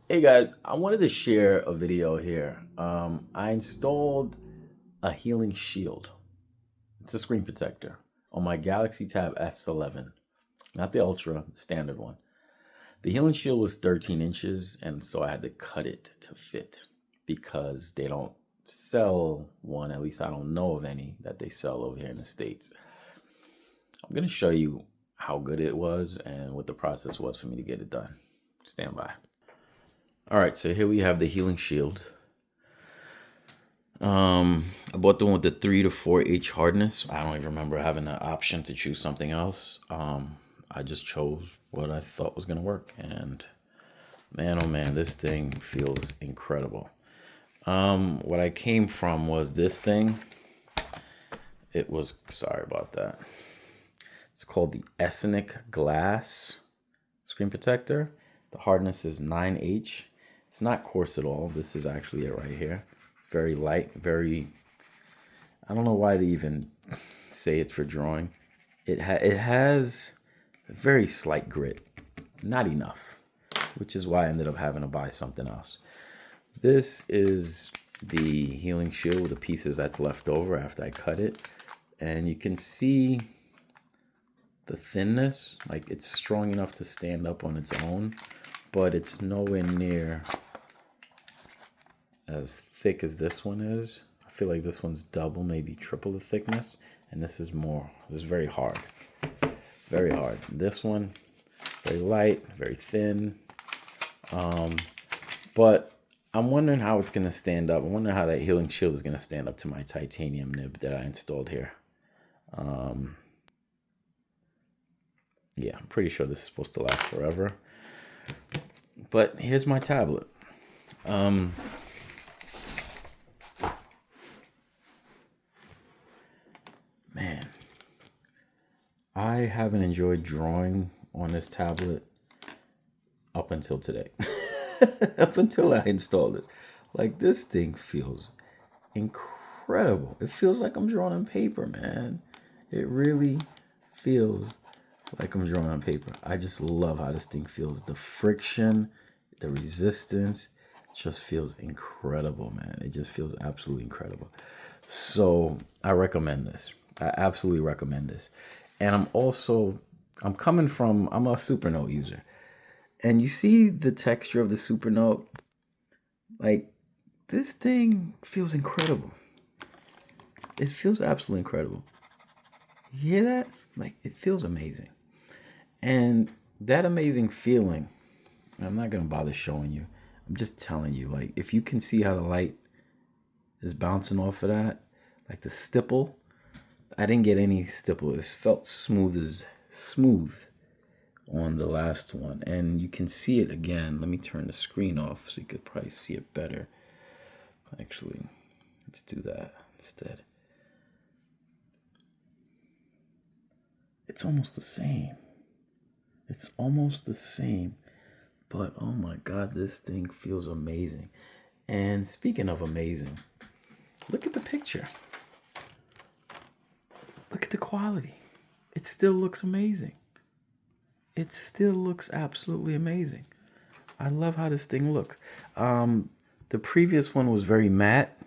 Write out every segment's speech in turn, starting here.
Hey guys, I wanted to share a video here. I installed a healing shield. It's a screen protector on my Galaxy Tab S11, not the Ultra, the standard one. The healing shield was 13 inches, and so I had to cut it to fit because they don't sell one, at least I don't know of any that they sell over here in the States. I'm going to show you how good it was and what the process was for me to get it done. Stand by. All right, so here we have the healing shield. I bought the one with the 3 to 4H hardness. I don't even remember having the option to choose something else. I just chose what I thought was gonna work, and man, oh man, this thing feels incredible. What I came from was this thing. It was, sorry about that. It's called the Ethnic Glass Screen Protector. The hardness is 9H. It's not coarse at all. This is actually it right here. Very light, very, I don't know why they even say it's for drawing. It has a very slight grit, not enough, which is why I ended up having to buy something else. This is the healing shield with the pieces that's left over after I cut it. And you can see the thinness, like it's strong enough to stand up on its own, but it's nowhere near as thick as this one is. I feel like this one's double, maybe triple the thickness, and this is more. This is very hard. Very hard. This one, very light, very thin. But I'm wondering how it's going to stand up. I'm wondering how that healing shield is going to stand up to my titanium nib that I installed here. Yeah, I'm pretty sure this is supposed to last forever. But here's my tablet. Man, I haven't enjoyed drawing on this tablet up until today. Up until I installed it. Like, this thing feels incredible. It feels like I'm drawing on paper, man. It really feels like I'm drawing on paper. I just love how this thing feels. The friction, the resistance just feels incredible, man. It just feels absolutely incredible. So I recommend this. I absolutely recommend this. And I'm a supernote user. And you see the texture of the supernote? Like, this thing feels incredible. It feels absolutely incredible. You hear that? Like, it feels amazing. And that amazing feeling, I'm not going to bother showing you. I'm just telling you, like, if you can see how the light is bouncing off of that, like the stipple, I didn't get any stipple. It felt smooth on the last one. And you can see it again. Let me turn the screen off so you could probably see it better. Actually, let's do that instead. It's almost the same. It's almost the same. But oh my God, this thing feels amazing. And speaking of amazing, look at the picture. Look at the quality. It still looks amazing. It still looks absolutely amazing. I love how this thing looks. The previous one was very matte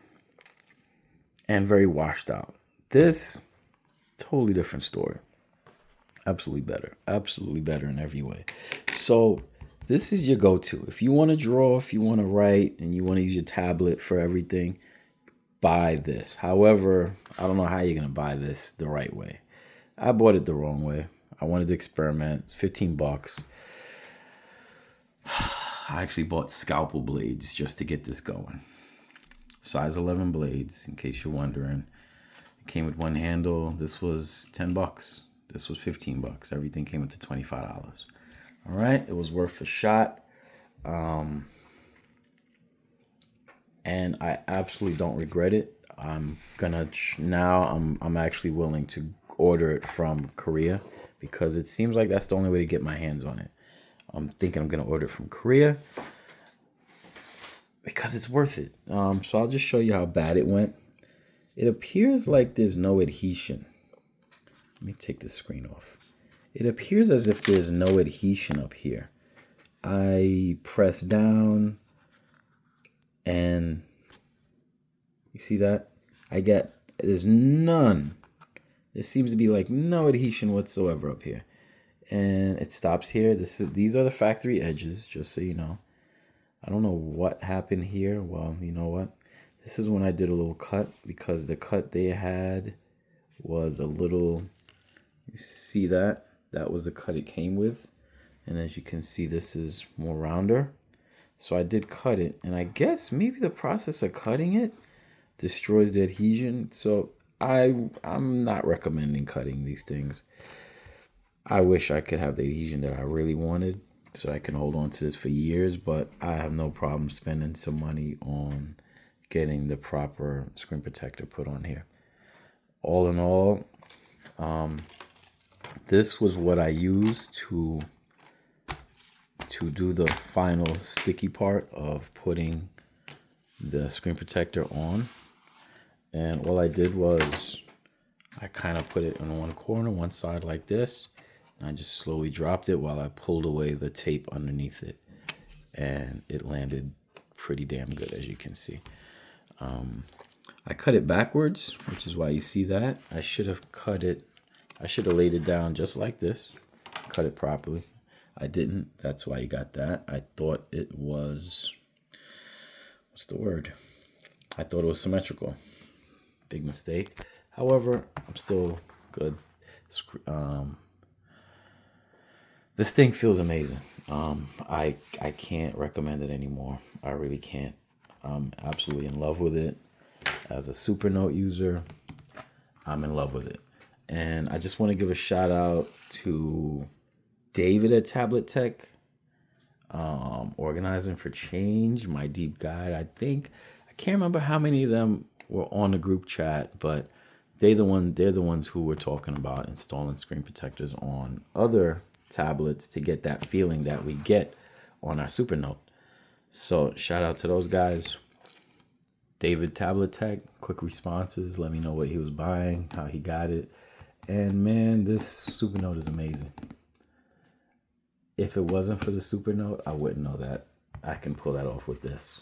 and very washed out. This, totally different story. Absolutely better in every way. So this is your go-to. If you want to draw, if you want to write, and you want to use your tablet for everything, buy this. However, I don't know how you're going to buy this the right way. I bought it the wrong way. I wanted to experiment. It's 15 bucks. I actually bought scalpel blades just to get this going. Size 11 blades, in case you're wondering. It came with one handle. This was 10 bucks. This was 15 bucks. Everything came with $25. All right, it was worth a shot. And I absolutely don't regret it. I'm actually willing to order it from Korea because it seems like that's the only way to get my hands on it. I'm thinking I'm gonna order it from Korea because it's worth it. So I'll just show you how bad it went. It appears like there's no adhesion. Let me take the screen off. It appears as if there's no adhesion up here. I press down and you see that? There's none. There seems to be like no adhesion whatsoever up here. And it stops here. These are the factory edges, just so you know. I don't know what happened here. Well, you know what? This is when I did a little cut, because the cut they had was a little, you see that? That was the cut it came with. And as you can see, this is more rounder. So I did cut it, and I guess maybe the process of cutting it destroys the adhesion. So I'm not recommending cutting these things. I wish I could have the adhesion that I really wanted so I can hold on to this for years, but I have no problem spending some money on getting the proper screen protector put on here. All in all, this was what I used to do the final sticky part of putting the screen protector on. And all I did was I kind of put it on one corner, one side like this, and I just slowly dropped it while I pulled away the tape underneath it, and it landed pretty damn good, as you can see. I cut it backwards, which is why you see that. I should have laid it down just like this, cut it properly. I didn't. That's why you got that. I thought it was, what's the word? I thought it was symmetrical. Big mistake. However, I'm still good. This thing feels amazing. I can't recommend it anymore. I really can't. I'm absolutely in love with it. As a supernote user, I'm in love with it. And I just want to give a shout out to David at Tablet Tech, Organizing for Change, my deep guide. I can't remember how many of them were on the group chat, but they're the ones who were talking about installing screen protectors on other tablets to get that feeling that we get on our supernote. So shout out to those guys. David Tablet Tech, quick responses, let me know what he was buying, how he got it. And man, this supernote is amazing. If it wasn't for the supernote, I wouldn't know that I can pull that off with this.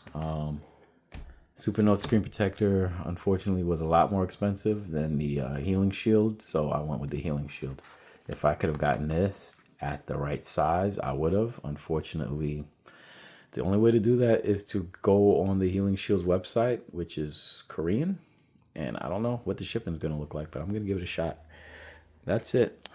Supernote screen protector, unfortunately, was a lot more expensive than the Healing Shield, so I went with the Healing Shield. If I could have gotten this at the right size, I would have. Unfortunately, the only way to do that is to go on the Healing Shield's website, which is Korean, and I don't know what the shipping is going to look like, but I'm going to give it a shot. That's it.